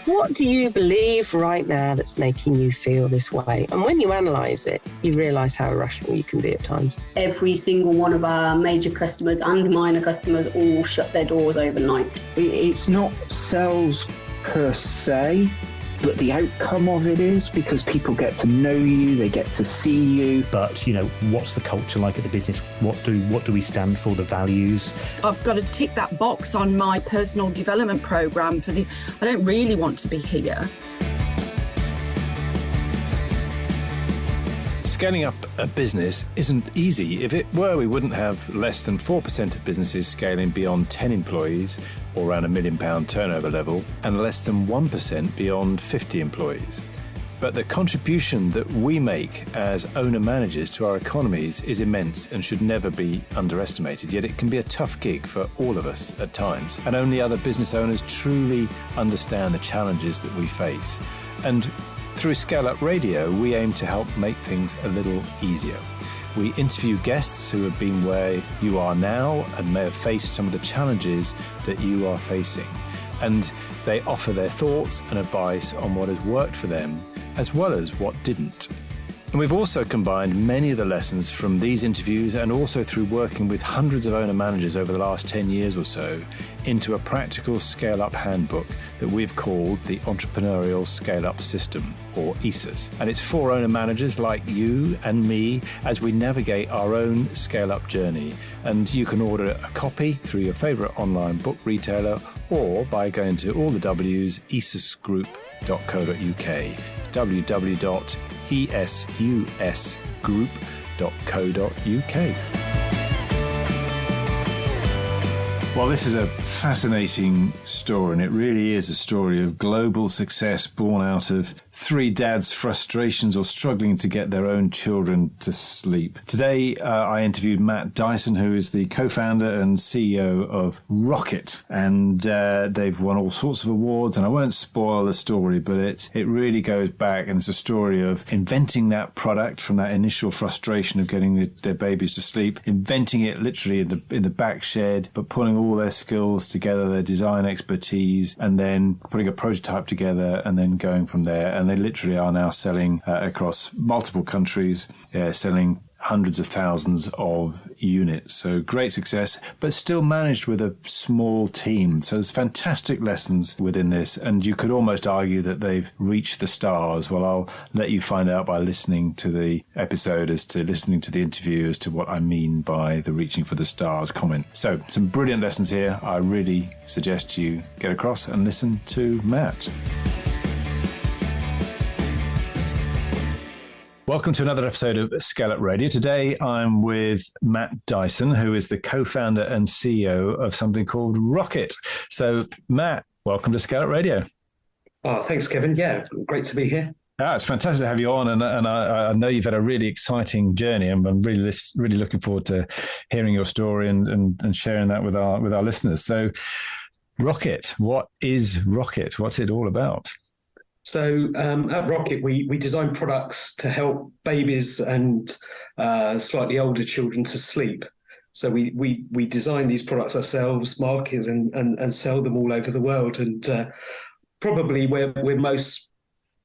What do you believe right now that's making you feel this way? And when you analyse it, you realise how irrational you can be at times. Every single one of our major customers and minor customers all shut their doors overnight. It's not sales per se, but the outcome of it is because people get to know you, they get to see you. But, what's the culture like at the business? What do we stand for, the values? I've got to tick that box on my personal development program I don't really want to be here. Scaling up a business isn't easy. If it were, we wouldn't have less than 4% of businesses scaling beyond 10 employees or around £1 million turnover level, and less than 1% beyond 50 employees. But the contribution that we make as owner-managers to our economies is immense and should never be underestimated, yet it can be a tough gig for all of us at times, and only other business owners truly understand the challenges that we face. And through ScaleUp Radio, we aim to help make things a little easier. We interview guests who have been where you are now and may have faced some of the challenges that you are facing. And they offer their thoughts and advice on what has worked for them, as well as what didn't. And we've also combined many of the lessons from these interviews and also through working with hundreds of owner managers over the last 10 years or so into a practical scale-up handbook that we've called the Entrepreneurial Scale-Up System, or ESUS. And it's for owner managers like you and me as we navigate our own scale-up journey. And you can order a copy through your favourite online book retailer or by going to all the W's, esusgroup.co.uk, www.esusgroup.co.uk. Well, this is a fascinating story, and it really is a story of global success born out of three dads' frustrations or struggling to get their own children to sleep. Today, I interviewed Matt Dyson, who is the co-founder and CEO of Rockit, and they've won all sorts of awards, and I won't spoil the story, but it really goes back, and it's a story of inventing that product from that initial frustration of getting their babies to sleep, inventing it literally in the back shed, but pulling all their skills together, their design expertise, and then putting a prototype together and then going from there. And they literally are now selling across multiple countries, selling hundreds of thousands of units. So great success, but still managed with a small team. So there's fantastic lessons within this, and you could almost argue that they've reached the stars. Well, I'll let you find out by listening to the episode, listening to the interview as to what I mean by the reaching for the stars comment. So some brilliant lessons here. I really suggest you get across and listen to Matt. Welcome to another episode of ScaleUp Radio. Today, I'm with Matt Dyson, who is the co-founder and CEO of something called Rockit. So, Matt, welcome to ScaleUp Radio. Oh, thanks, Kevin. Yeah, great to be here. It's fantastic to have you on, and I know you've had a really exciting journey, and I'm really looking forward to hearing your story and sharing that with our listeners. So, Rockit, what is Rockit? What's it all about? So at Rockit, we design products to help babies and slightly older children to sleep. So we design these products ourselves, market and sell them all over the world. And probably we're most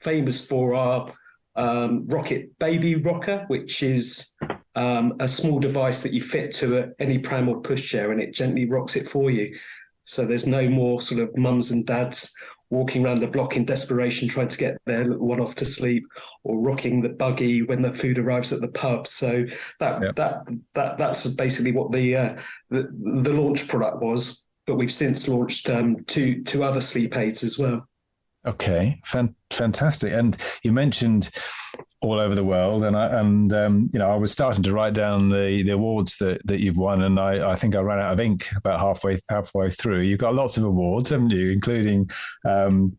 famous for our Rockit Baby Rocker, which is a small device that you fit to any pram or pushchair, and it gently rocks it for you. So there's no more sort of mums and dads walking around the block in desperation trying to get their little one off to sleep, or rocking the buggy when the food arrives at the pub. So that's basically what the launch product was. But we've since launched two other sleep aids as well. Okay, fantastic. And you mentioned all over the world, and I was starting to write down the awards that you've won, and I think I ran out of ink about halfway through. You've got lots of awards, haven't you, including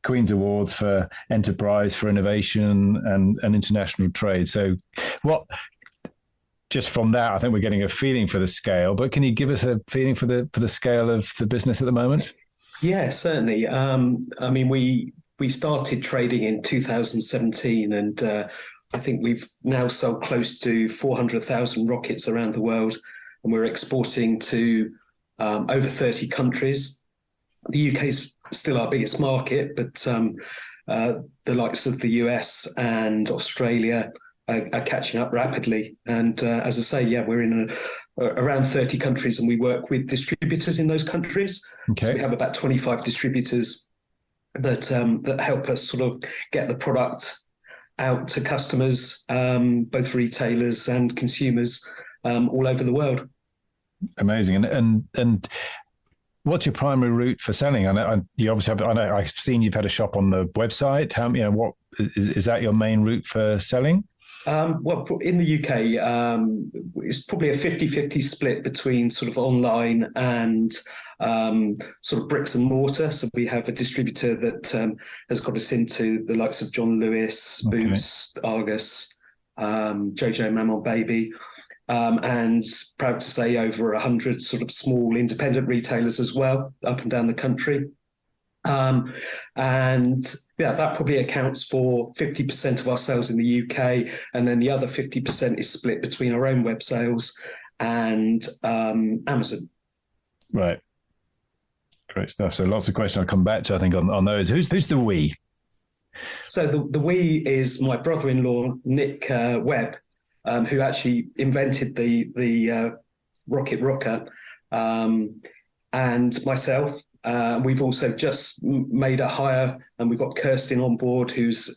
Queen's Awards for Enterprise, for Innovation, and International Trade. So just from that, I think we're getting a feeling for the scale, but can you give us a feeling for the scale of the business at the moment? Yeah, certainly. We started trading in 2017, and I think we've now sold close to 400,000 rockets around the world, and we're exporting to over 30 countries. The UK's still our biggest market, but the likes of the US and Australia are catching up rapidly. And as I say, yeah, we're in around 30 countries, and we work with distributors in those countries. Okay. So we have about 25 distributors that help us sort of get the product out to customers, both retailers and consumers, all over the world. Amazing. And what's your primary route for selling? I know you obviously have. I know I've seen you've had a shop on the website. What is that your main route for selling? Well, in the UK, it's probably a 50-50 split between sort of online and sort of bricks and mortar. So we have a distributor that has got us into the likes of John Lewis, Boots, Argos, Jojo Maman Baby, and proud to say over 100 sort of small independent retailers as well, up and down the country. And yeah, that probably accounts for 50% of our sales in the UK. And then the other 50% is split between our own web sales and Amazon. Right. Great stuff. So lots of questions I'll come back to, I think, on those. Who's the we? So the we is my brother-in-law, Nick Webb, who actually invented the Rockit rocker, and myself. We've also just made a hire, and we've got Kirsten on board, who's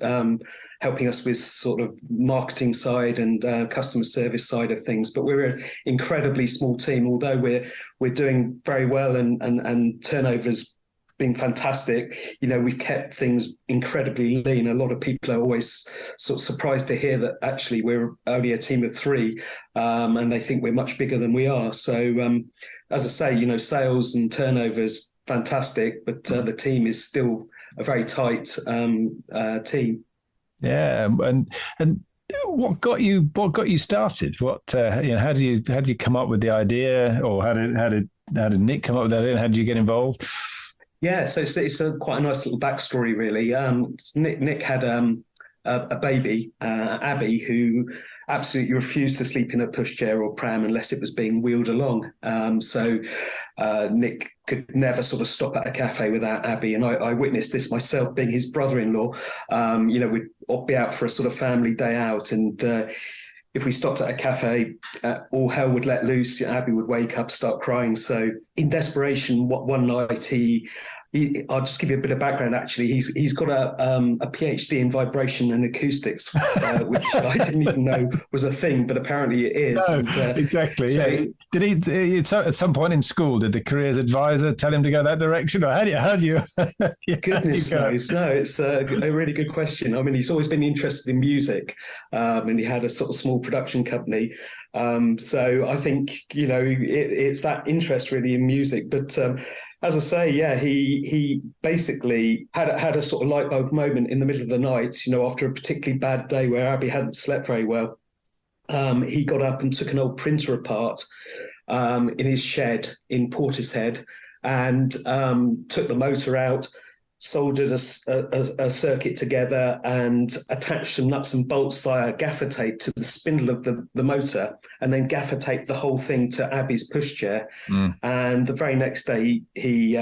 helping us with sort of marketing side and customer service side of things. But we're an incredibly small team, although we're doing very well and turnovers being fantastic. You know, we've kept things incredibly lean. A lot of people are always sort of surprised to hear that actually we're only a team of 3, and they think we're much bigger than we are. So as I say, you know, sales and turnovers fantastic, but the team is still a very tight team. Yeah, and what got you started? What how did you come up with the idea, or how did Nick come up with that idea, and how did you get involved? Yeah, so it's quite a nice little backstory, really. Nick had a baby, Abby, who absolutely refused to sleep in a pushchair or pram unless it was being wheeled along. So Nick could never sort of stop at a cafe without Abby. And I witnessed this myself, being his brother-in-law. We'd be out for a sort of family day out, and if we stopped at a cafe, all hell would let loose. Abby would wake up, start crying. So in desperation, one night I'll just give you a bit of background. Actually, he's got a PhD in vibration and acoustics, which I didn't even know was a thing, but apparently it is. No, and, exactly. So, yeah. Did he at some point in school? Did the careers advisor tell him to go that direction, or how do you? Goodness knows. No, it's a really good question. I mean, he's always been interested in music, and he had a sort of small production company. So I think it's that interest really in music, but. As I say, yeah, he basically had a sort of light bulb moment in the middle of the night, after a particularly bad day where Abby hadn't slept very well. He got up and took an old printer apart in his shed in Portishead, and took the motor out, soldered a circuit together, and attached some nuts and bolts via gaffer tape to the spindle of the motor, and then gaffer taped the whole thing to Abby's pushchair. And the very next day, he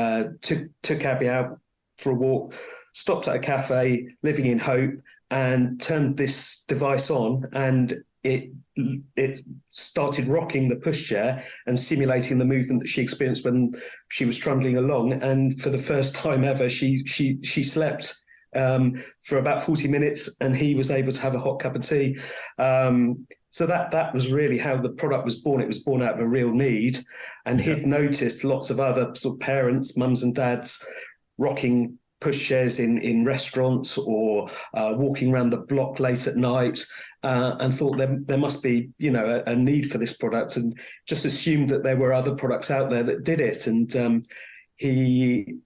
took Abby out for a walk, stopped at a cafe, Living in Hope, and turned this device on, and it started rocking the pushchair and simulating the movement that she experienced when she was trundling along. And for the first time ever, she slept for about 40 minutes, and he was able to have a hot cup of tea. So that was really how the product was born. It was born out of a real need, and he'd noticed lots of other sort of parents, mums and dads, rocking pushchairs in restaurants or walking around the block late at night, and thought there must be a need for this product, and just assumed that there were other products out there that did it. And he,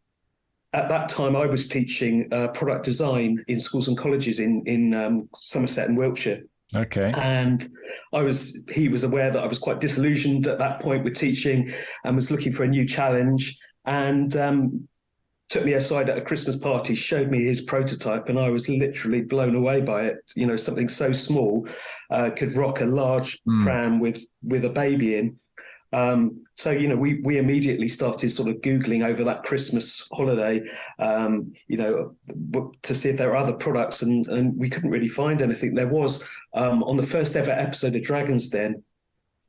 at that time, I was teaching product design in schools and colleges in Somerset and Wiltshire. Okay. And he was aware that I was quite disillusioned at that point with teaching, and was looking for a new challenge, and took me aside at a Christmas party, showed me his prototype, and I was literally blown away by it. Something so small could rock a large pram with a baby in. So, we immediately started sort of Googling over that Christmas holiday, to see if there were other products, and we couldn't really find anything. There was, on the first ever episode of Dragon's Den,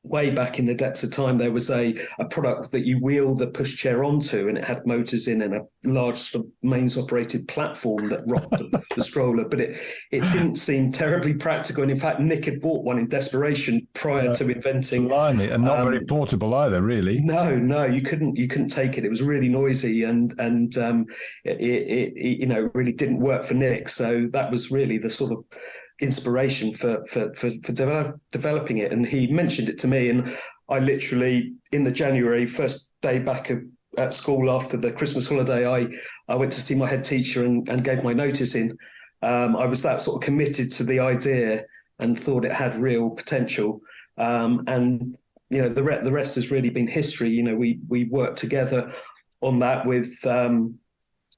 way back in the depths of time, there was a product that you wheel the pushchair onto, and it had motors in and a large sort of mains operated platform that rocked the stroller, but it didn't seem terribly practical. And in fact, Nick had bought one in desperation prior to inventing. Blimey, and not very portable either, really. No, you couldn't take it. It was really noisy, and it really didn't work for Nick. So that was really the sort of inspiration for developing it. And he mentioned it to me, and I literally, in the January first day back at school after the Christmas holiday, I went to see my head teacher and gave my notice in. I was that sort of committed to the idea and thought it had real potential. And the rest has really been history. We worked together on that with.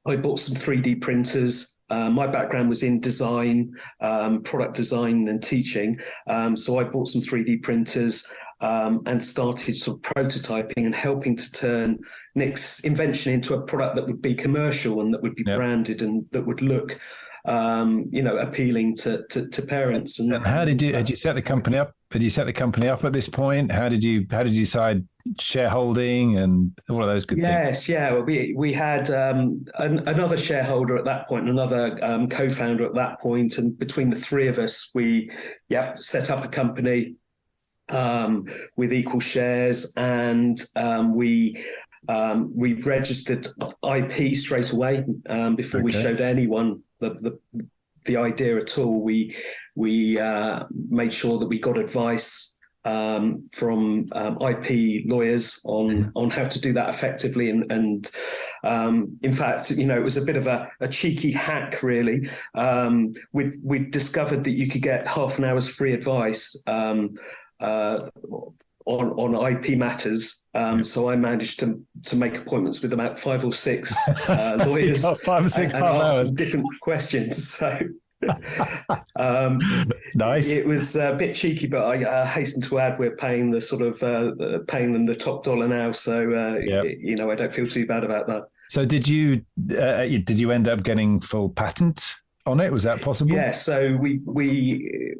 I bought some 3D printers. My background was in design, product design and teaching. So I bought some 3D printers and started sort of prototyping and helping to turn Nick's invention into a product that would be commercial and that would be branded and that would look, appealing to parents. And how did you set the company up? Did you set the company up at this point? How did you decide shareholding and all of those good things? Well, we had another shareholder at that point, another co-founder at that point, and between the three of us, we set up a company with equal shares, and we registered IP straight away before we showed anyone the idea at all. We made sure that we got advice from IP lawyers on how to do that effectively, and in fact, it was a bit of a cheeky hack, really. We discovered that you could get half an hour's free advice on IP matters. So I managed to make appointments with about 5 or 6 lawyers, 5 or 6 and half ask hours, them different questions. So nice. It was a bit cheeky, but I hasten to add we're paying the sort of paying them the top dollar now. So I don't feel too bad about that. So did you end up getting full patent on it? Was that possible? Yeah. So we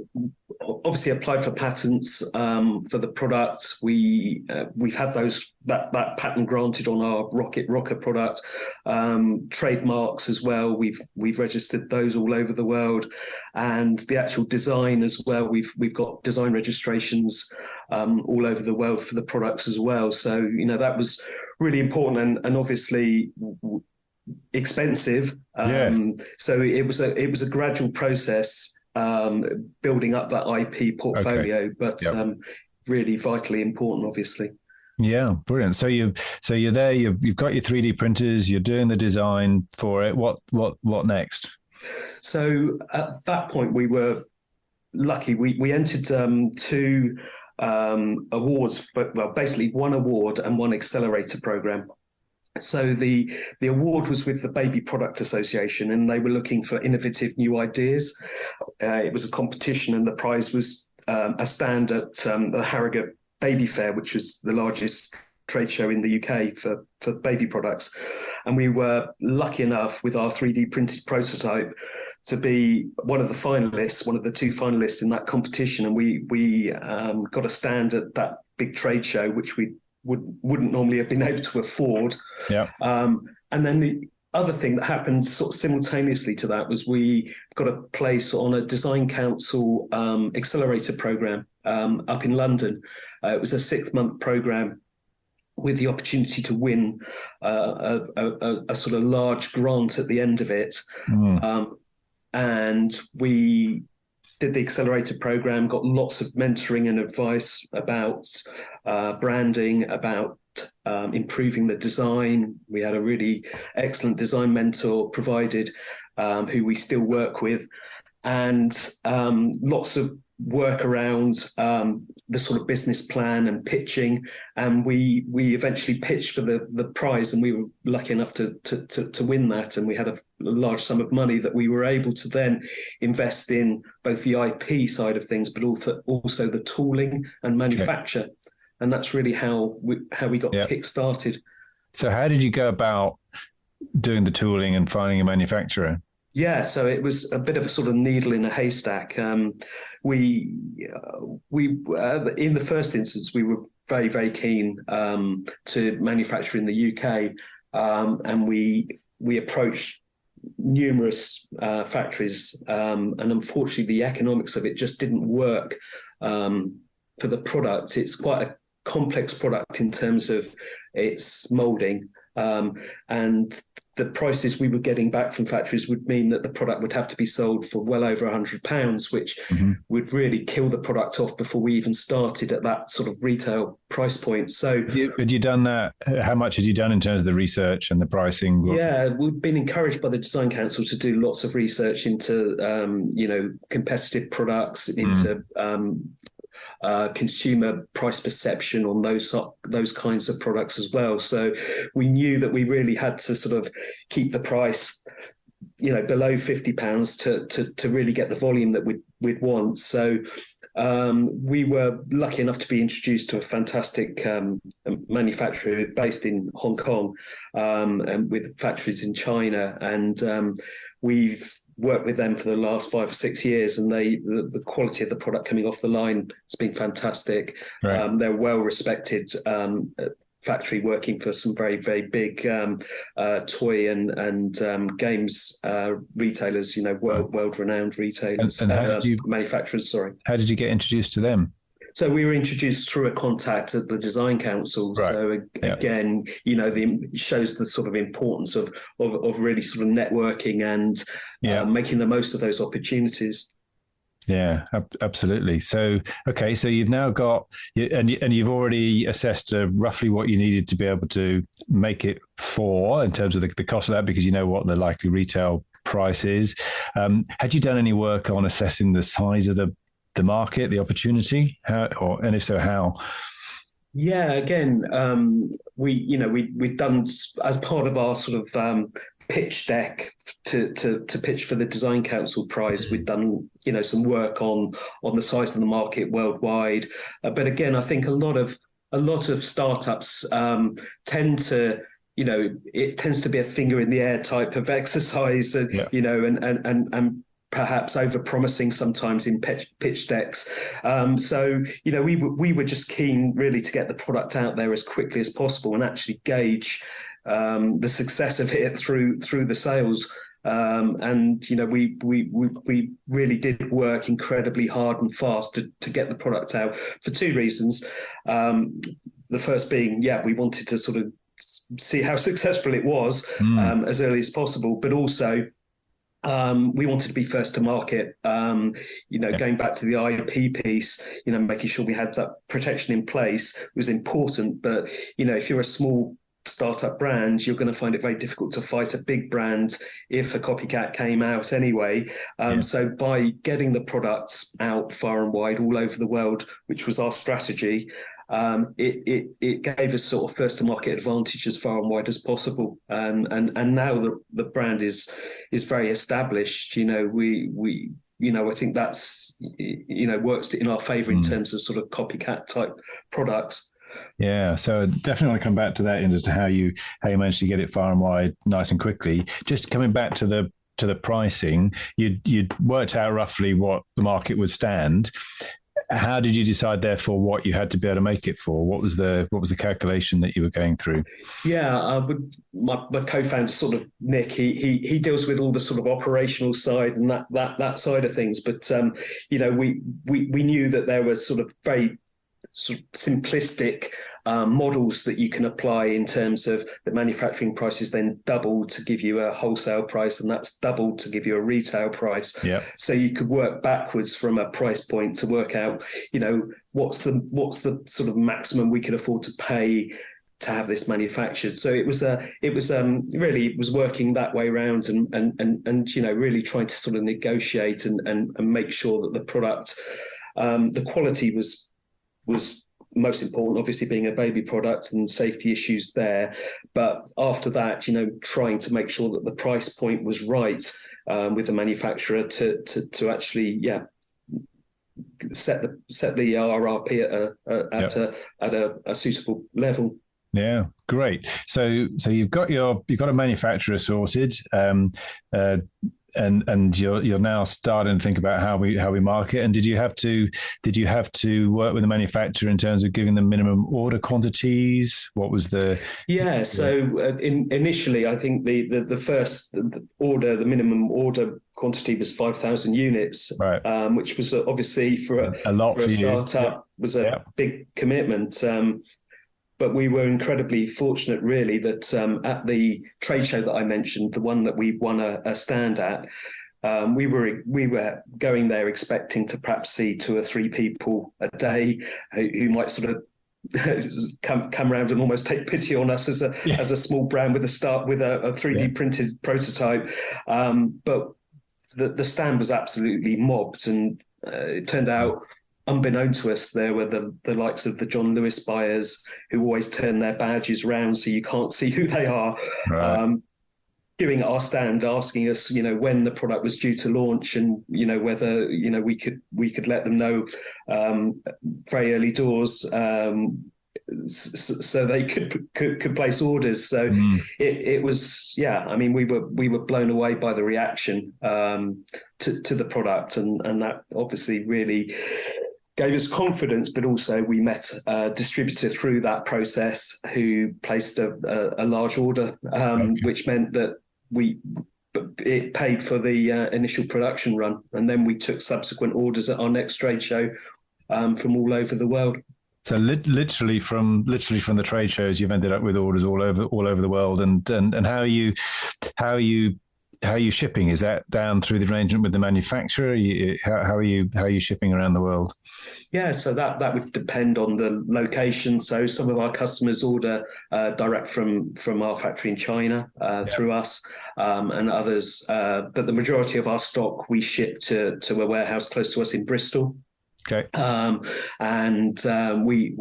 obviously applied for patents for the product. We've had that patent granted on our Rockit rocker product. Trademarks as well. We've registered those all over the world, and the actual design as well. We've got design registrations all over the world for the products as well. So that was really important, and obviously expensive. Yes. So it was a gradual process. Building up that IP portfolio, but really vitally important, obviously. Yeah, brilliant. So you're there. You've got your 3D printers. You're doing the design for it. What next? So at that point, we were lucky. We entered 2 awards, but basically 1 award and 1 accelerator program. So the award was with the Baby Product Association, and they were looking for innovative new ideas. It was a competition, and the prize was a stand at the Harrogate Baby Fair, which was the largest trade show in the UK for baby products. And we were lucky enough with our 3D printed prototype to be one of the finalists, one of the 2 finalists in that competition. And we got a stand at that big trade show, which we wouldn't normally have been able to afford. Yeah. And then the other thing that happened sort of simultaneously to that was we got a place on a Design Council accelerator program up in London. It was a 6-month program with the opportunity to win a sort of large grant at the end of it. And we did the accelerator program, got lots of mentoring and advice about branding, about improving the design. We had a really excellent design mentor provided, who we still work with, and lots of work around the sort of business plan and pitching. And we eventually pitched for the prize, and we were lucky enough to win that. And we had a large sum of money that we were able to then invest in both the IP side of things, but also the tooling and manufacture and that's really how we got kick-started. So how did you go about doing the tooling and finding a manufacturer? Yeah, so it was a bit of a sort of needle in a haystack. We in the first instance, we were very, very keen to manufacture in the UK, and we approached numerous factories, and unfortunately, the economics of it just didn't work for the product. It's quite a complex product in terms of its molding, and the prices we were getting back from factories would mean that the product would have to be sold for well over £100, which would really kill the product off before we even started at that sort of retail price point. So had you done that? How much had you done in terms of the research and the pricing? Yeah, we've been encouraged by the Design Council to do lots of research into, competitive products, into consumer price perception on those kinds of products as well. So we knew that we really had to sort of keep the price, below £50 to really get the volume that we'd want. So we were lucky enough to be introduced to a fantastic manufacturer based in Hong Kong, and with factories in China, and we've worked with them for the last 5 or 6 years, and the quality of the product coming off the line has been fantastic. Right. They're well respected factory working for some very, very big toy and games retailers, world renowned retailers and manufacturers. Sorry. How did you get introduced to them? So we were introduced through a contact at the Design Council. Right. So again, it shows the sort of importance of really sort of networking and making the most of those opportunities. Yeah, absolutely. So, okay, so you've now got, and you've already assessed roughly what you needed to be able to make it for in terms of the cost of that, because you know what the likely retail price is. Had you done any work on assessing the size of the market, the opportunity, and if so, how? Yeah, again, we'd done as part of our sort of pitch deck to pitch for the Design Council prize. We'd done some work on the size of the market worldwide, but again, I think a lot of startups tend to. It tends to be a finger in the air type of exercise, and perhaps over-promising sometimes in pitch decks. So we were just keen really to get the product out there as quickly as possible and actually gauge the success of it through the sales. We really did work incredibly hard and fast to get the product out for 2 reasons. The first being, we wanted to sort of see how successful it was as early as possible, but also we wanted to be first to market, going back to the IP piece, making sure we had that protection in place was important. But, if you're a small startup brand, you're going to find it very difficult to fight a big brand if a copycat came out anyway. So by getting the products out far and wide all over the world, which was our strategy, it gave us sort of first to market advantage as far and wide as possible, and now the brand is very established. I think that's works in our favor in terms of sort of copycat type products. Yeah, so definitely want to come back to that as to how you managed to get it far and wide nice and quickly. Just coming back to the pricing, you'd worked out roughly what the market would stand. How did you decide, therefore, what you had to be able to make it for? What was the calculation that you were going through? Yeah, my co-founder, sort of Nick, he deals with all the sort of operational side and that side of things. But we knew that there was sort of very sort of simplistic models that you can apply in terms of the manufacturing price is then doubled to give you a wholesale price, and that's doubled to give you a retail price. Yeah. So you could work backwards from a price point to work out, what's the sort of maximum we could afford to pay to have this manufactured. So it was working that way around and really trying to sort of negotiate and make sure that the product, the quality was most important, obviously being a baby product and safety issues there. But after that, trying to make sure that the price point was right with the manufacturer to actually, set the RRP at a suitable level. Yeah, great. So you've got a manufacturer sorted, and you're now starting to think about how we market. And did you have to work with the manufacturer in terms of giving them minimum order quantities? What was the initially, I think the first order, the minimum order quantity was 5,000 units, right? Which was obviously for a lot for a startup was a big commitment. But we were incredibly fortunate, really, that at the trade show that I mentioned, the one that we won a stand at, we were going there expecting to perhaps see 2 or 3 people a day who might sort of come around and almost take pity on us as a small brand with a 3D printed prototype. But the stand was absolutely mobbed, and it turned out, unbeknown to us, there were the likes of the John Lewis buyers who always turn their badges round so you can't see who they are, right. Queuing at our stand, asking us, when the product was due to launch, and whether we could let them know very early doors, so they could place orders. So it was, I mean, we were blown away by the reaction to the product, and that obviously really gave us confidence. But also we met a distributor through that process who placed a large order, which meant that it paid for the initial production run, and then we took subsequent orders at our next trade show from all over the world. So literally from the trade shows, you've ended up with orders all over the world. And how are you shipping? Is that down through the arrangement with the manufacturer? How are you shipping around the world? Yeah, so that would depend on the location. So some of our customers order direct from our factory in China through us, and others. But the majority of our stock we ship to a warehouse close to us in Bristol. Okay. And we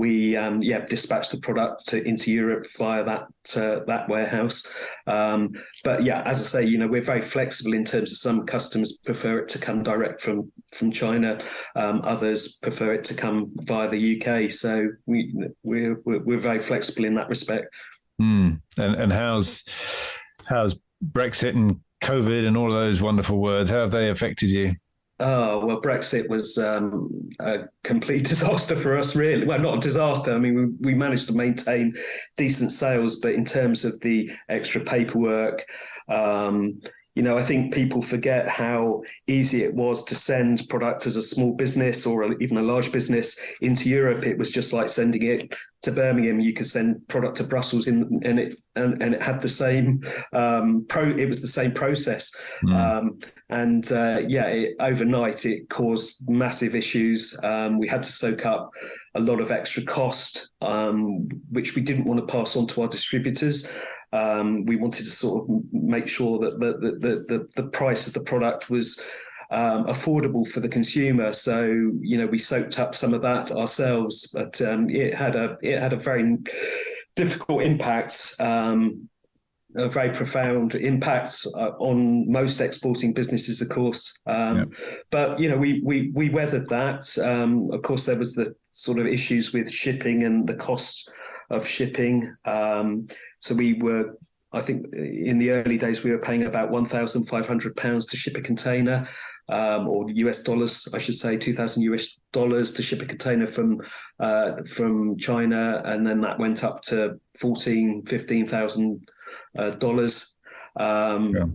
dispatch the product into Europe via that warehouse. But yeah, as I say, we're very flexible in terms of some customers prefer it to come direct from China. Others prefer it to come via the UK. So we're very flexible in that respect. And how's Brexit and COVID and all of those wonderful words, how have they affected you? Oh, well, Brexit was a complete disaster for us, really. Well, not a disaster. I mean, we managed to maintain decent sales, but in terms of the extra paperwork, I think people forget how easy it was to send product as a small business or even a large business into Europe. It was just like sending it to Birmingham. You could send product to Brussels and it had the same it was the same process. Overnight it caused massive issues. We had to soak up a lot of extra cost, which we didn't want to pass on to our distributors. We wanted to sort of make sure that the price of the product was affordable for the consumer. So, we soaked up some of that ourselves, but it had a very difficult impact, a very profound impact on most exporting businesses, of course. But, we weathered that. Of course, there was the sort of issues with shipping and the cost of shipping. So we were, I think in the early days, we were paying about £1,500 to ship a container, or US dollars, I should say, $2,000 to ship a container from China. And then that went up to $15,000.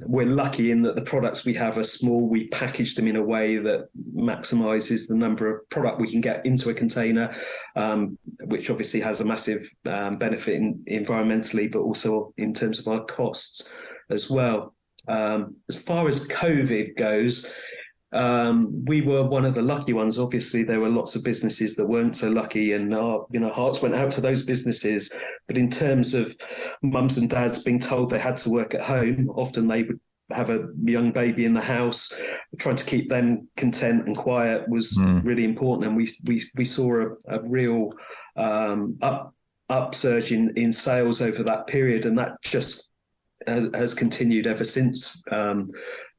We're lucky in that the products we have are small. We package them in a way that maximizes the number of product we can get into a container, which obviously has a massive benefit environmentally, but also in terms of our costs as well. As far as COVID goes, we were one of the lucky ones. Obviously, there were lots of businesses that weren't so lucky, and our hearts went out to those businesses. But in terms of mums and dads being told they had to work at home, often they would have a young baby in the house. Trying to keep them content and quiet was really important, and we saw a real upsurge in sales over that period, and that just has continued ever since.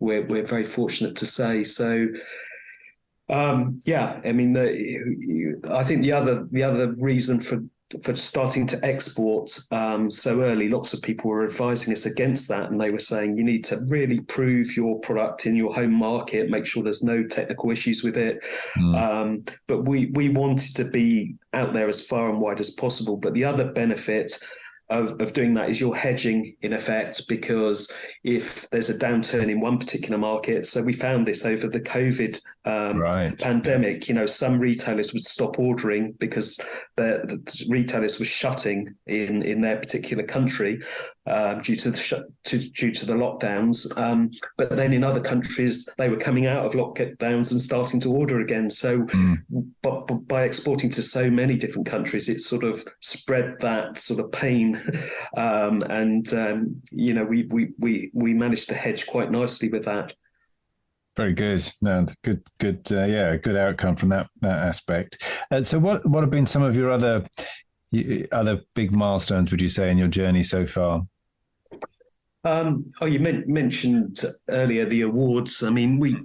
We're very fortunate to say. So Yeah, I mean, I think the other reason for starting to export so early, lots of people were advising us against that, and they were saying you need to really prove your product in your home market, make sure there's no technical issues with it. But we wanted to be out there as far and wide as possible. But the other benefit of doing that is you're hedging in effect, because if there's a downturn in one particular market, so we found this over the COVID pandemic, some retailers would stop ordering because the retailers were shutting in their particular country due to the lockdowns. But then in other countries, they were coming out of lockdowns and starting to order again. So but by exporting to so many different countries, it sort of spread that sort of pain. We managed to hedge quite nicely with that. Very good. No, good. Good outcome from that aspect. So, what have been some of your other big milestones, would you say, in your journey so far? You mentioned earlier the awards. I mean, we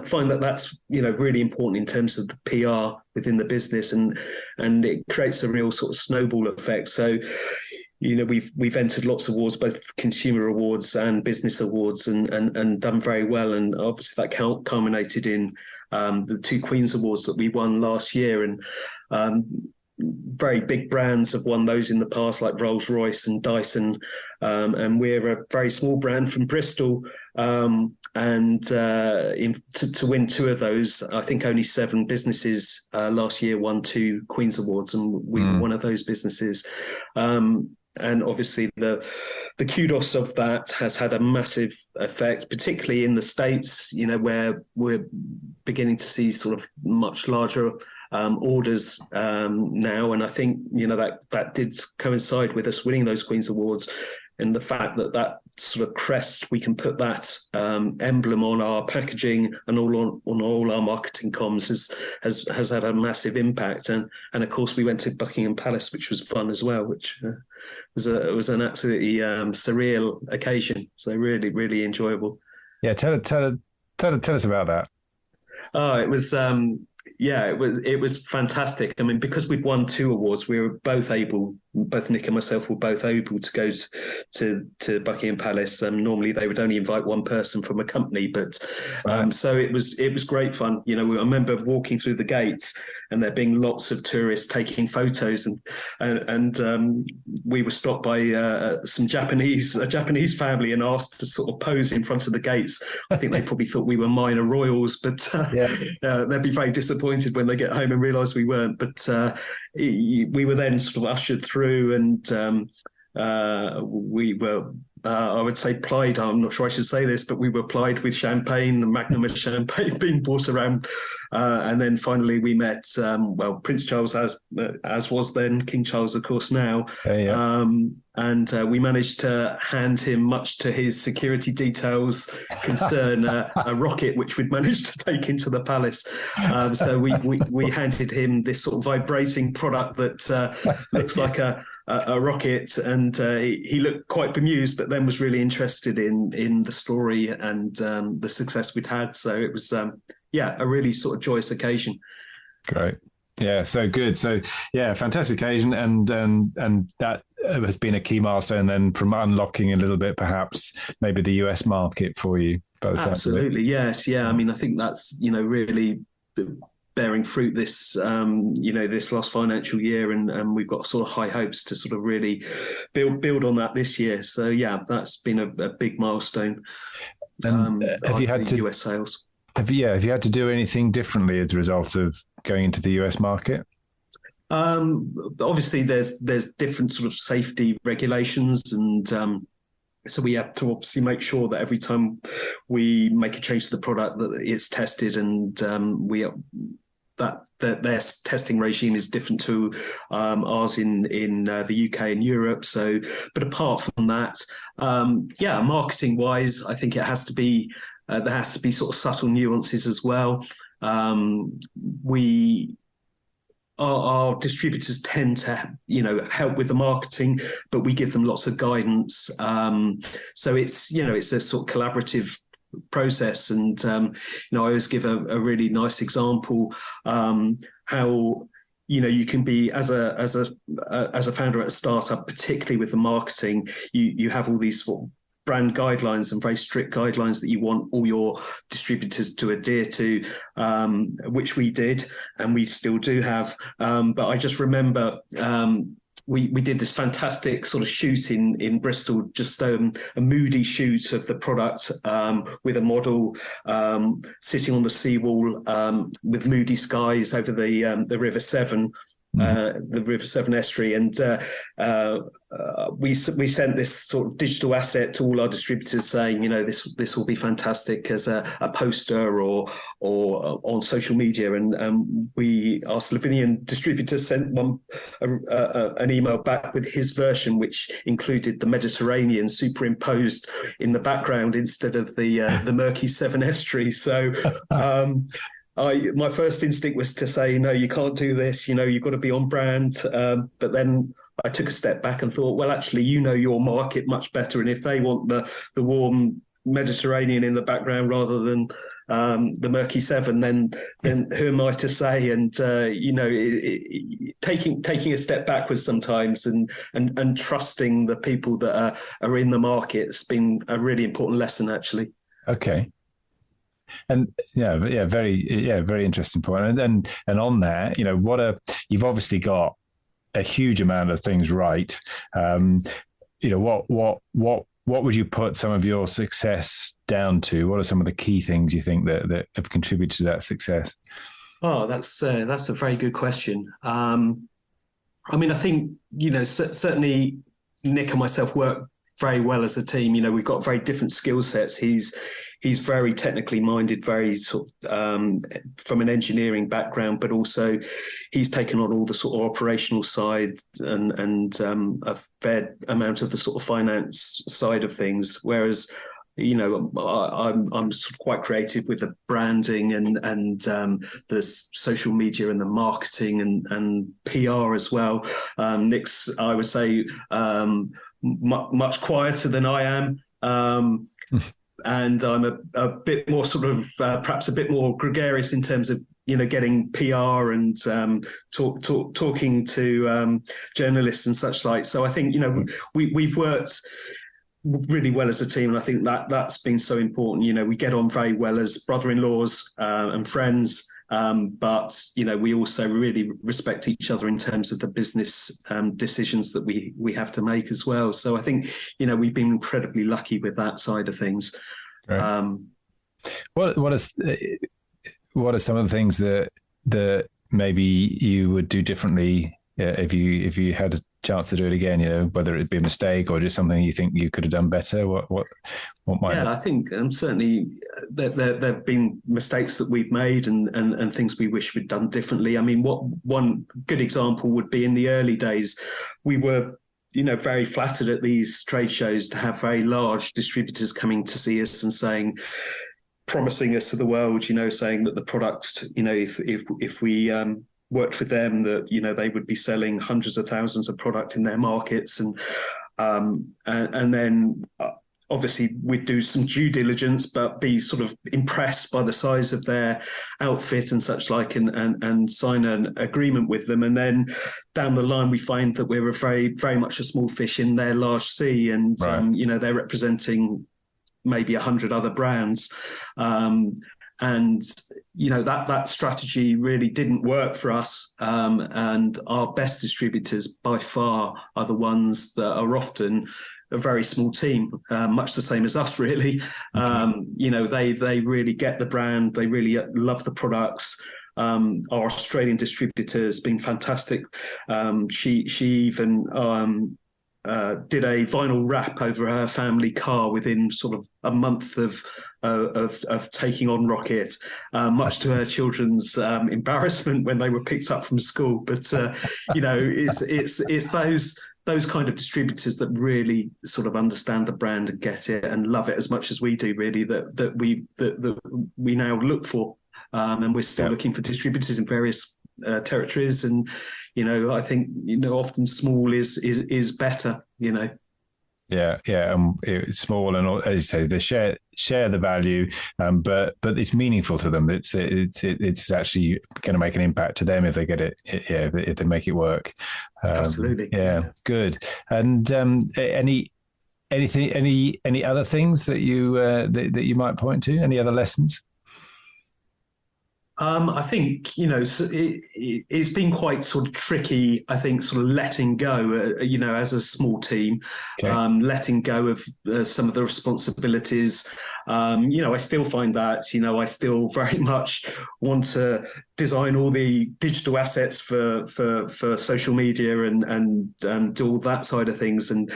find that that's really important in terms of the PR within the business, and it creates a real sort of snowball effect. So we've entered lots of awards, both consumer awards and business awards, and done very well. And obviously that culminated in the 2 Queen's Awards that we won last year, and very big brands have won those in the past, like Rolls-Royce and Dyson, and we're a very small brand from Bristol. To win 2 of those, I think only 7 businesses last year won 2 Queen's Awards, and we were one of those businesses. And obviously the kudos of that has had a massive effect, particularly in the States, where we're beginning to see sort of much larger orders now. And I think, that did coincide with us winning those Queen's Awards, and the fact that sort of crest, we can put that emblem on our packaging and on all our marketing comms has had a massive impact. And of course we went to Buckingham Palace, which was fun as well, which was an absolutely surreal occasion. So really, really enjoyable. Yeah, tell us about that. Oh, it was it was fantastic. I mean, because we'd won 2 awards, we were both Nick and myself were both able to go to Buckingham Palace. Normally they would only invite one person from a company, but so it was great fun. I remember walking through the gates and there being lots of tourists taking photos, and we were stopped by a Japanese family and asked to sort of pose in front of the gates. I think they probably thought we were minor royals, but they'd be very disappointed when they get home and realise we weren't. But we were then sort of ushered through, and we were, I would say, plied. I'm not sure I should say this, but we were plied with champagne, the magnum of champagne being brought around. And then finally we met, Prince Charles, as was then King Charles, of course, now. And we managed to hand him, much to his security details concern, a rocket which we'd managed to take into the palace. So we handed him this sort of vibrating product that looks like a rocket, and he looked quite bemused, but then was really interested in the story and the success we'd had. So it was a really sort of joyous occasion. Great. Yeah, so good. So yeah, fantastic occasion, and that has been a key milestone then from unlocking a little bit, perhaps maybe the US market for you. Absolutely, yes, yeah. I mean, I think that's really bearing fruit this this last financial year, and we've got sort of high hopes to sort of really build on that this year. So yeah, that's been a big milestone. Have you had to US sales? Have you had to do anything differently as a result of going into the US market? Obviously, there's different sort of safety regulations, and so we have to obviously make sure that every time we make a change to the product that it's tested, and that their testing regime is different to ours in the UK and Europe. So, but apart from that, marketing wise, I think it has to be. There has to be sort of subtle nuances as well. Our distributors tend to, help with the marketing, but we give them lots of guidance. So it's a sort of collaborative process. And I always give a really nice example how you can be as a founder at a startup, particularly with the marketing, you have all these sort of brand guidelines and very strict guidelines that you want all your distributors to adhere to, which we did and we still do have. But I just remember we did this fantastic sort of shoot in Bristol, just a moody shoot of the product with a model sitting on the seawall with moody skies over the River Severn. The River Severn estuary, and we sent this sort of digital asset to all our distributors, saying, this will be fantastic as a poster or on social media. And our Slovenian distributor sent an email back with his version, which included the Mediterranean superimposed in the background instead of the murky Severn estuary. So. My first instinct was to say, no, you can't do this. You've got to be on brand. But then I took a step back and thought, well, actually, your market much better. And if they want the warm Mediterranean in the background rather than the murky Severn, then who am I to say? And taking a step backwards sometimes and trusting the people that are in the market has been a really important lesson, actually. Okay. And very interesting point. And on that, you've obviously got a huge amount of things right. What would you put some of your success down to? What are some of the key things you think that have contributed to that success? Oh, that's a very good question. I think certainly Nick and myself work very well as a team. We've got very different skill sets. He's very technically minded, very sort of from an engineering background, but also he's taken on all the sort of operational side and a fair amount of the sort of finance side of things. Whereas, I'm sort of quite creative with the branding and the social media and the marketing and PR as well. Nick's, I would say, much quieter than I am. And I'm a bit more sort of perhaps a bit more gregarious in terms of getting PR and talking to journalists and such like. So I think we've worked really well as a team, and I think that's been so important. We get on very well as brother-in-laws and friends, but we also really respect each other in terms of the business decisions that we have to make as well. So I think we've been incredibly lucky with that side of things. Right. What are some of the things that maybe you would do differently if you had a chance to do it again? Whether it be a mistake or just something you think you could have done better. What might? Yeah, I think certainly there have been mistakes that we've made and things we wish we'd done differently. I mean, one good example would be in the early days, we were very flattered at these trade shows to have very large distributors coming to see us and promising us to the world, saying that the product, if we worked with them, that they would be selling hundreds of thousands of product in their markets, and then obviously we'd do some due diligence, but be sort of impressed by the size of their outfit and such like, and sign an agreement with them. And then down the line, we find that we're very, very much a small fish in their large sea, and right. They're representing maybe 100 other brands. And that strategy really didn't work for us. And our best distributors by far are the ones that are often a very small team, much the same as us, really. They really get the brand. They really love the products. Our Australian distributor has been fantastic. She even did a vinyl wrap over her family car within sort of a month of taking on Rockit, much to her children's embarrassment when they were picked up from school. But it's those kind of distributors that really sort of understand the brand and get it and love it as much as we do, really, that we now look for, and we're still looking for distributors in various territories. And I think often small is better. Yeah. It's small, and as you say, the share the value, but it's meaningful to them. It's actually going to make an impact to them if they get it. Yeah, if they make it work. Absolutely. Yeah, good. And any other things that you might point to? Any other lessons? I think, it's been quite sort of tricky, I think, sort of letting go, as a small team, Okay. letting go of some of the responsibilities. I still find that, I still very much want to design all the digital assets for social media and do all that side of things. And,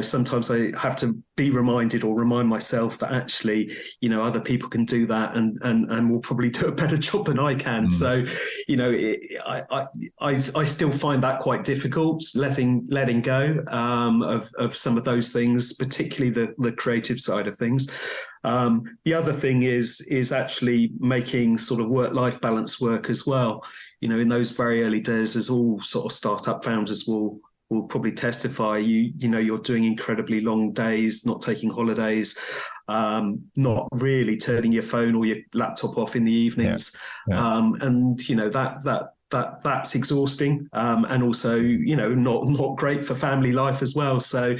sometimes I have to be reminded or remind myself that actually, other people can do that and will probably do a better job than I can. So, I still find that quite difficult, letting go of some of those things, particularly the creative side of things. The other thing is actually making sort of work-life balance work as well. In those very early days, as all sort of startup founders will probably testify, you're doing incredibly long days, not taking holidays, not really turning your phone or your laptop off in the evenings. And that's exhausting, and also not great for family life as well. So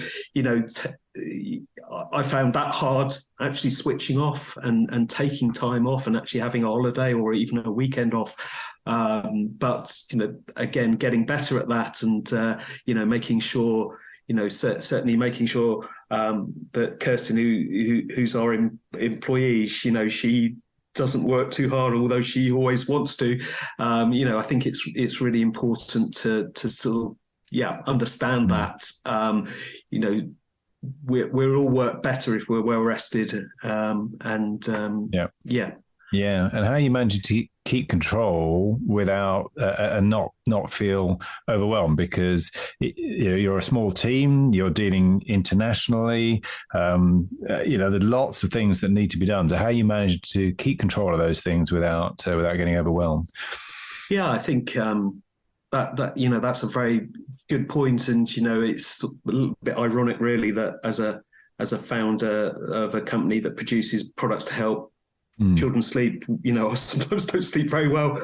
I found that hard, actually switching off and taking time off and actually having a holiday or even a weekend off. But again, getting better at that and making sure, certainly making sure that Kirsten, who's our employee, she doesn't work too hard, although she always wants to. I think it's really important to sort of understand that. We'll all work better if we're well rested. Yeah, and how you manage to keep control without and not feel overwhelmed, because you're a small team, you're dealing internationally. There's lots of things that need to be done. So how you manage to keep control of those things without getting overwhelmed? Yeah, I think that's a very good point, and it's a little bit ironic, really, that as a founder of a company that produces products to help children sleep, I sometimes don't sleep very well,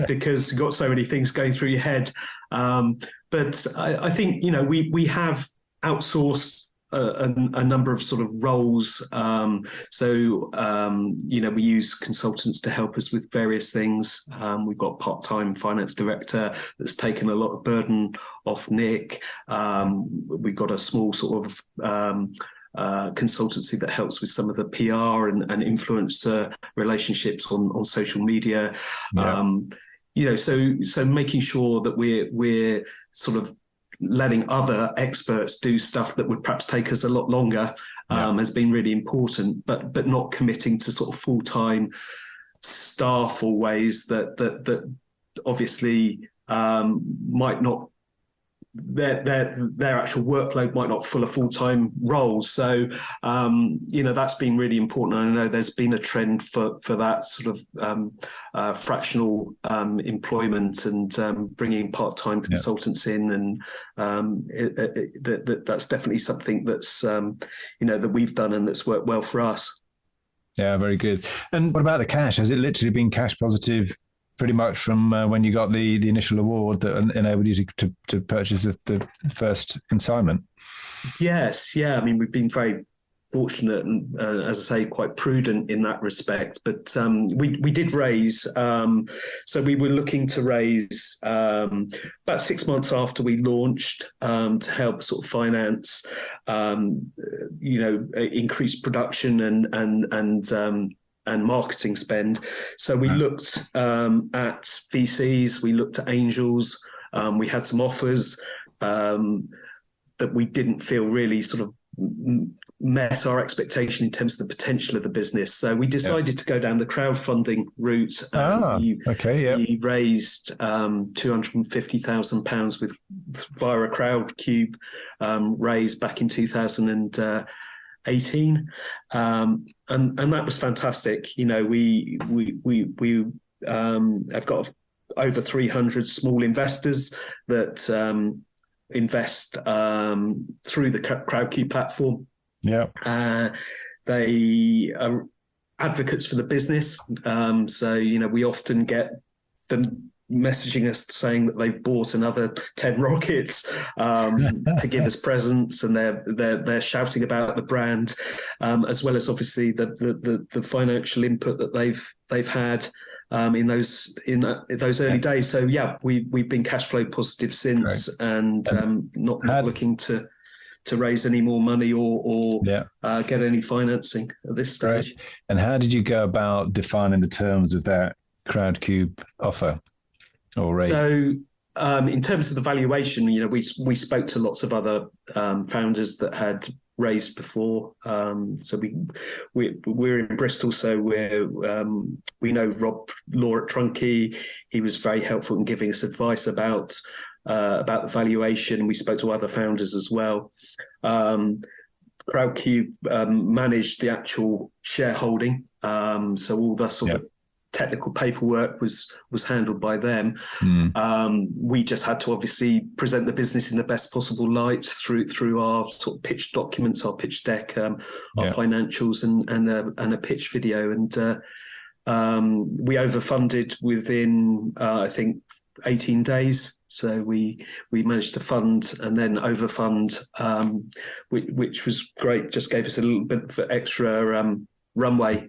because you've got so many things going through your head. But I think we have outsourced a number of sort of roles. We use consultants to help us with various things. We've got part-time finance director that's taken a lot of burden off Nick. We've got a small sort of consultancy that helps with some of the PR and influencer relationships on social media. So making sure that we're sort of letting other experts do stuff that would perhaps take us a lot longer has been really important, but not committing to sort of full-time staff or ways that obviously might not, their actual workload might not fill a full-time role. So that's been really important. I know there's been a trend for that sort of fractional employment and bringing part-time consultants in, and that's definitely something that's that we've done and that's worked well for us. Yeah, very good. And what about the cash? Has it literally been cash positive pretty much from when you got the initial award that enabled you to purchase the first consignment? Yes, yeah. I mean, we've been very fortunate and, as I say, quite prudent in that respect. But we did raise, so we were looking to raise about 6 months after we launched to help sort of finance, increased production and marketing spend. So we looked at VCs, we looked at angels, we had some offers that we didn't feel really sort of met our expectation in terms of the potential of the business. So we decided to go down the crowdfunding route. We raised £250,000 via a Crowdcube raise back in 2018, and that was fantastic. We have got over 300 small investors that invest through the Crowdcube platform. They are advocates for the business. So, we often get them messaging us saying that they've bought another 10 rockets to give us presents, and they're shouting about the brand, as well as obviously the financial input that they've had in those early days. So yeah, we've been cash flow positive since, and not looking to raise any more money or get any financing at this stage. Right. And how did you go about defining the terms of that Crowdcube offer? So in terms of the valuation, we spoke to lots of other founders that had raised before. So we're in Bristol, so we know Rob Law at Trunky. He was very helpful in giving us advice about the valuation. We spoke to other founders as well. Crowdcube managed the actual shareholding, so all the sort of technical paperwork was handled by them. We just had to obviously present the business in the best possible light through our sort of pitch documents, our pitch deck, our financials, and a pitch video. And we overfunded within I think 18 days. So we managed to fund and then overfund, which was great. Just gave us a little bit of extra runway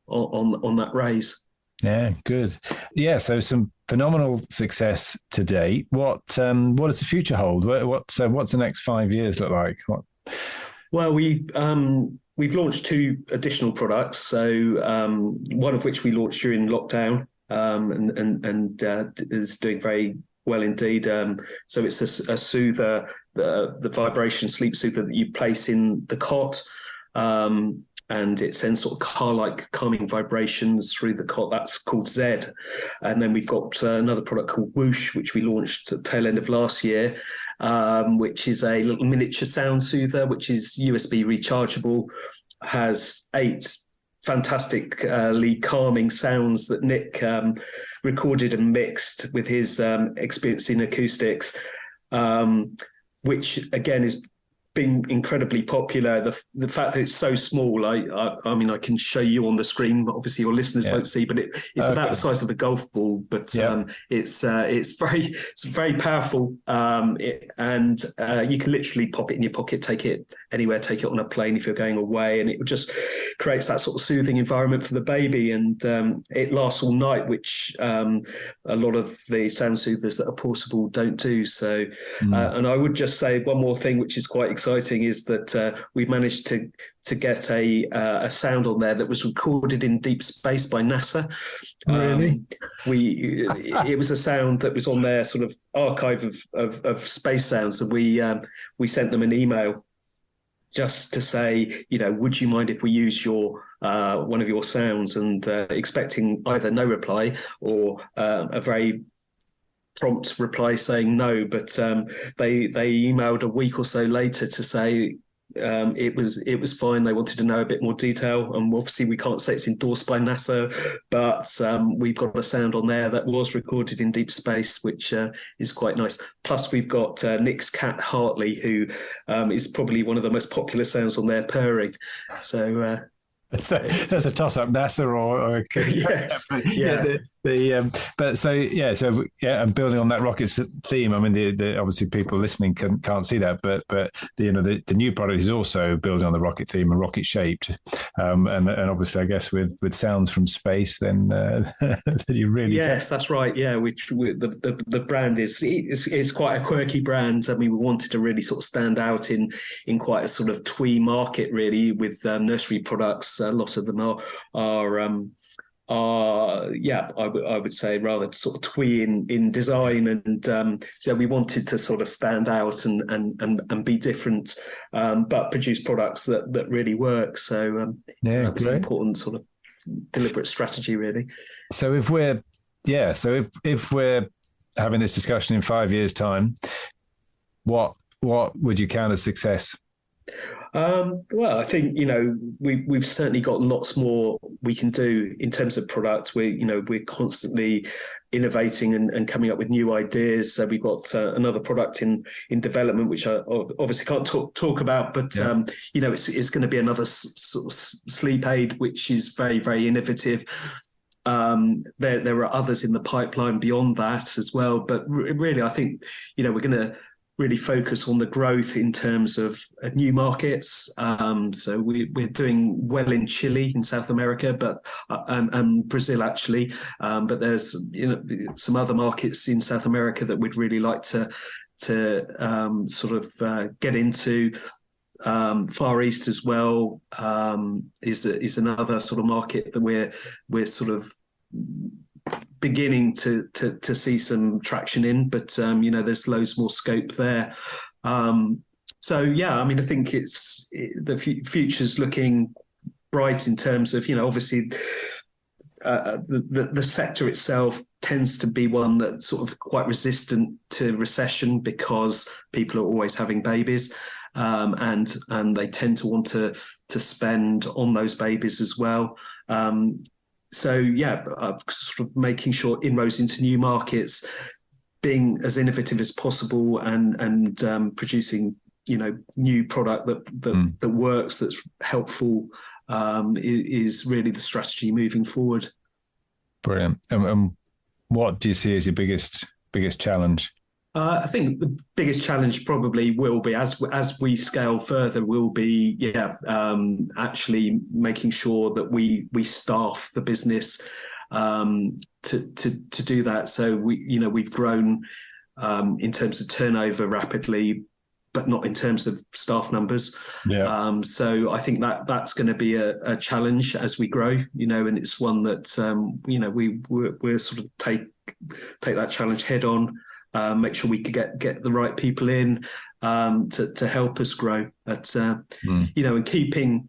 on that raise. Yeah, good. Yeah, so some phenomenal success to date. What does the future hold? What's the next 5 years look like? Well, we've launched 2 additional products. So one of which we launched during lockdown, and is doing very well indeed. So it's a soother, the vibration sleep soother that you place in the cot. And it sends sort of car-like calming vibrations through the cot. That's called Zed. And then we've got another product called Whoosh, which we launched at the tail end of last year, which is a little miniature sound soother, which is USB rechargeable, has 8 fantastically calming sounds that Nick recorded and mixed with his experience in acoustics, which again is been incredibly popular. The fact that it's so small, I mean, I can show you on the screen. Obviously, your listeners won't see, but it's about the size of a golf ball. But it's very powerful, and you can literally pop it in your pocket, take it anywhere, take it on a plane if you're going away, and it just creates that sort of soothing environment for the baby. And it lasts all night, which a lot of the sound soothers that are portable don't do. So, and I would just say one more thing, which is quite exciting, is that we managed to get a sound on there that was recorded in deep space by NASA. Really? It was a sound that was on their sort of archive of space sounds, and we sent them an email just to say, would you mind if we use your one of your sounds, and expecting either no reply or a very prompt reply saying no, but they emailed a week or so later to say it was fine. They wanted to know a bit more detail, and obviously we can't say it's endorsed by NASA, but we've got a sound on there that was recorded in deep space, which is quite nice. Plus we've got Nick's cat Hartley, who is probably one of the most popular sounds on there, purring. So that's a toss-up, NASA or yes, and building on that Rocket's theme. I mean, the obviously people listening can't see that, but the new product is also building on the Rocket theme and rocket shaped, and obviously I guess with sounds from space, then you really that's right. Yeah, which the brand is quite a quirky brand. I mean, we wanted to really sort of stand out in quite a sort of twee market, really, with nursery products. A lot of them are I would say rather sort of twee in design, and so we wanted to sort of stand out and be different, but produce products that really work. So that was an important sort of deliberate strategy, really. So if we're having this discussion in 5 years' time, what would you count as success? Well, I think we've certainly got lots more we can do in terms of product. We're constantly innovating and coming up with new ideas. So we've got another product in development, which I obviously can't talk about, but it's going to be another sort of sleep aid, which is very, very innovative. There are others in the pipeline beyond that as well, but really, I think we're going to really focus on the growth in terms of new markets. So we're doing well in Chile, in South America, but and Brazil actually. But there's some other markets in South America that we'd really like to get into. Far East as well is another sort of market that we're sort of beginning to see some traction in, but there's loads more scope there. So yeah, I mean, I think the future's looking bright in terms of obviously the sector itself tends to be one that's sort of quite resistant to recession because people are always having babies. And they tend to want to spend on those babies as well. So yeah, sort of making sure inroads into new markets, being as innovative as possible, and producing new product that works, that's helpful, is really the strategy moving forward. Brilliant. And what do you see as your biggest challenge? I think the biggest challenge probably will be, as we scale further, will be actually making sure that we staff the business to do that. So we've grown in terms of turnover rapidly, but not in terms of staff numbers. Yeah. So I think that's going to be a challenge as we grow. And it's one that we're sort of take that challenge head on. Make sure we could get the right people in to help us grow. But and keeping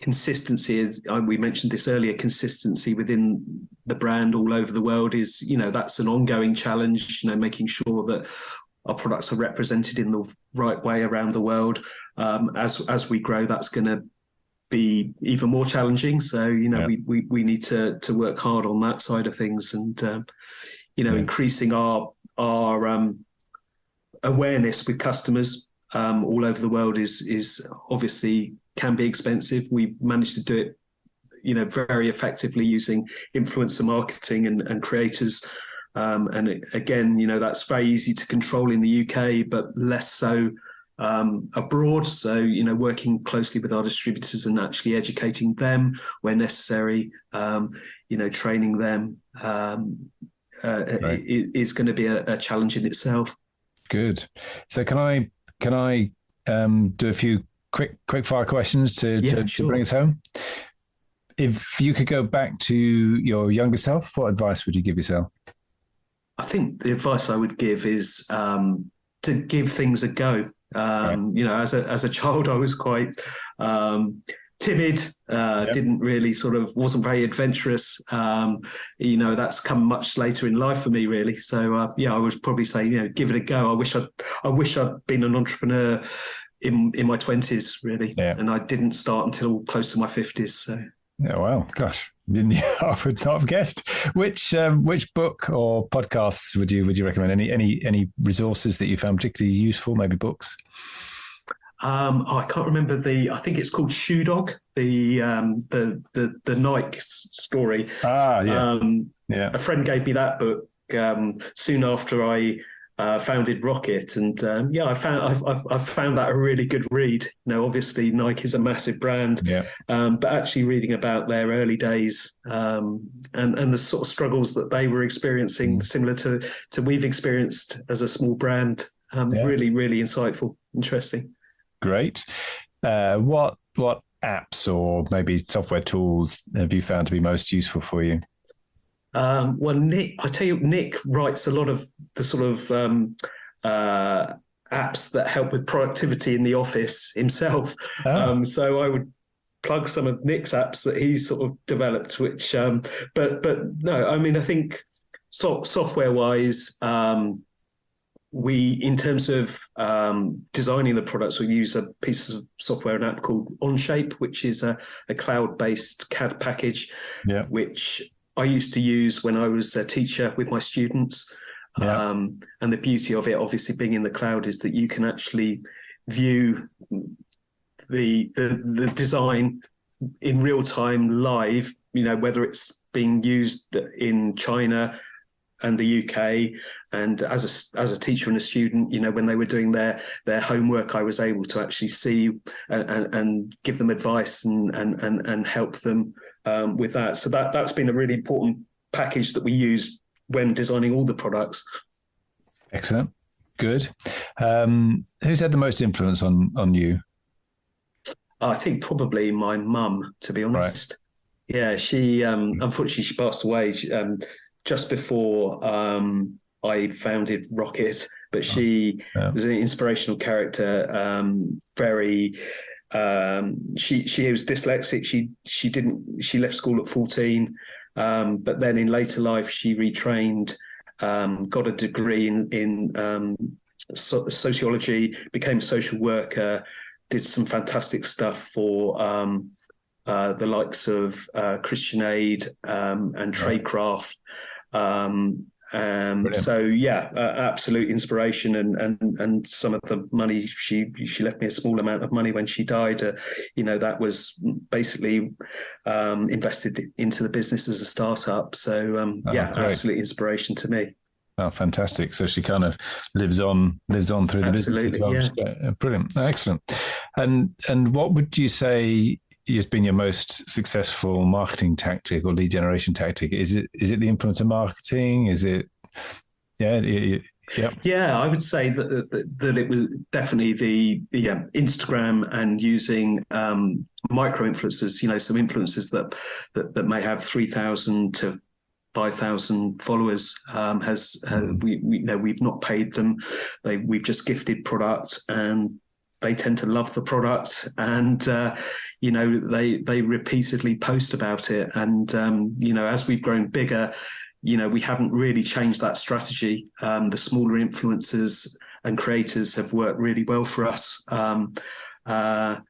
consistency, as we mentioned this earlier, consistency within the brand all over the world is that's an ongoing challenge. Making sure that our products are represented in the right way around the world. As we grow, that's going to be even more challenging. So we need to work hard on that side of things, and increasing our awareness with customers all over the world is obviously can be expensive. We've managed to do it, very effectively using influencer marketing and creators. And again, that's very easy to control in the UK, but less so abroad. So, working closely with our distributors and actually educating them where necessary, training them, is going to be a challenge in itself. Good. So can I do a few quick fire questions to bring us home? If you could go back to your younger self, what advice would you give yourself? I think the advice I would give is to give things a go. As a child, I was quite timid, didn't really wasn't very adventurous. That's come much later in life for me, really. So I would probably say, give it a go. I wish I'd been an entrepreneur in my 20s, really. Yeah. And I didn't start until close to my 50s. So. Yeah, well, gosh, didn't you? I would not have guessed. Which book or podcasts would you recommend? Any resources that you found particularly useful? Maybe books. I can't remember I think it's called Shoe Dog, the Nike story. Yes. A friend gave me that book soon after I founded Rockit, and I found that a really good read. Obviously Nike is a massive brand, but actually reading about their early days and the sort of struggles that they were experiencing, similar to we've experienced as a small brand, really, really insightful, interesting. Great. What apps or maybe software tools have you found to be most useful for you? Well, Nick writes a lot of the sort of apps that help with productivity in the office himself. So I would plug some of Nick's apps that he's sort of developed, which, but no, I mean, I think software wise, we, in terms of designing the products, we use a piece of software, an app called Onshape, which is a cloud-based CAD package, which I used to use when I was a teacher with my students. And the beauty of it, obviously being in the cloud, is that you can actually view the design in real time, live. Whether it's being used in China and the UK, and as a teacher and a student, when they were doing their homework, I was able to actually see and give them advice and help them with that. So that's been a really important package that we use when designing all the products. Excellent. Good. Who's had the most influence on you? I think probably my mum, to be honest. Right. Yeah, she unfortunately she passed away just before I founded Rockit, but she was an inspirational character. She was dyslexic. She left school at 14, but then in later life she retrained, got a degree in sociology, became a social worker, did some fantastic stuff for the likes of Christian Aid and Tradecraft. So absolute inspiration, and some of the money she left me a small amount of money when she died. That was basically invested into the business as a startup. So absolute inspiration to me. Oh, fantastic! So she kind of lives on through the business as well. Yeah. Brilliant, excellent. And what would you say has been your most successful marketing tactic or lead generation tactic? Is it the influencer marketing? Is it? Yeah, I would say that it was definitely the Instagram and using micro influencers. Some influencers that may have 3,000 to 5,000 followers. We've not paid them. We've just gifted product, and they tend to love the product, and they repeatedly post about it. And as we've grown bigger, we haven't really changed that strategy. The smaller influencers and creators have worked really well for us. That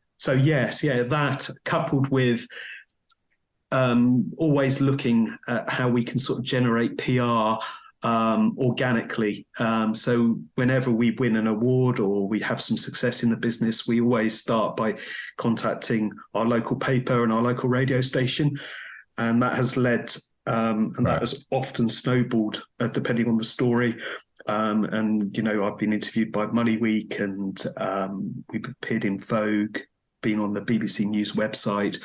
coupled with always looking at how we can sort of generate PR organically. So whenever we win an award or we have some success in the business, we always start by contacting our local paper and our local radio station. And that has led, that has often snowballed depending on the story. I've been interviewed by Money Week, and we've appeared in Vogue, been on the BBC News website,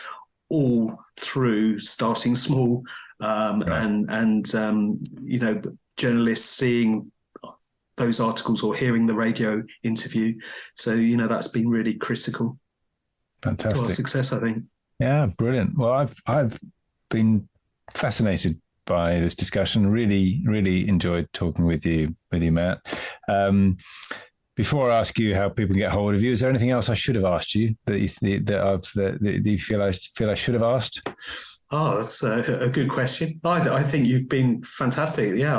all through starting small, journalists seeing those articles or hearing the radio interview. So, that's been really critical. Fantastic. To our success, I think. Yeah, brilliant. Well, I've been fascinated by this discussion. Really, really enjoyed talking with you, Matt. Before I ask you how people get hold of you, is there anything else I should have asked you that you feel I should have asked? Oh, that's a good question. I think you've been fantastic. Yeah,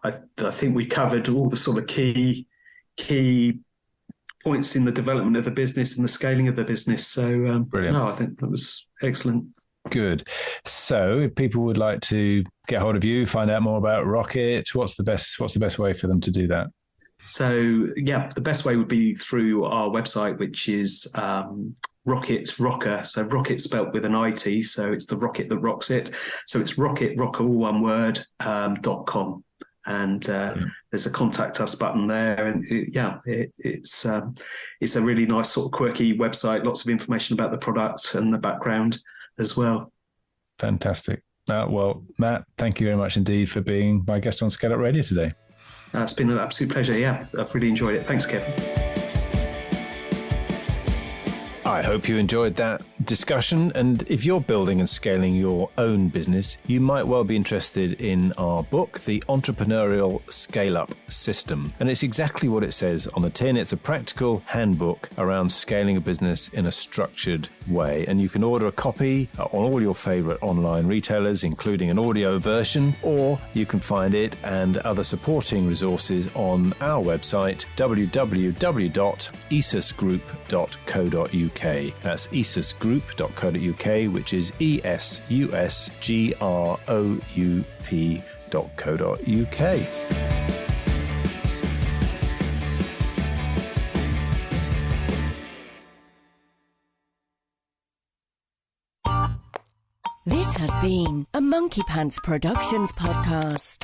I think we covered all the sort of key points in the development of the business and the scaling of the business. So, brilliant. No, I think that was excellent. Good. So, if people would like to get hold of you, find out more about Rockit, what's the best way for them to do that? So, the best way would be through our website, which is Rockit Rocker. So Rockit spelt with an IT. So it's the rocket that rocks it. So it's Rockit Rocker, all one word, .com. And there's a contact us button there. And it's a really nice sort of quirky website. Lots of information about the product and the background as well. Fantastic. Well, Matt, thank you very much indeed for being my guest on ScaleUp Radio today. It's been an absolute pleasure. Yeah, I've really enjoyed it. Thanks, Kevin. I hope you enjoyed that discussion. And if you're building and scaling your own business, you might well be interested in our book, The Entrepreneurial ScaleUp System. And it's exactly what it says on the tin. It's a practical handbook around scaling a business in a structured way. And you can order a copy on all your favorite online retailers, including an audio version, or you can find it and other supporting resources on our website, www.esusgroup.co.uk. That's esusgroup.co.uk, which is esusgroup.co.uk. This has been a Monkey Pants Productions podcast.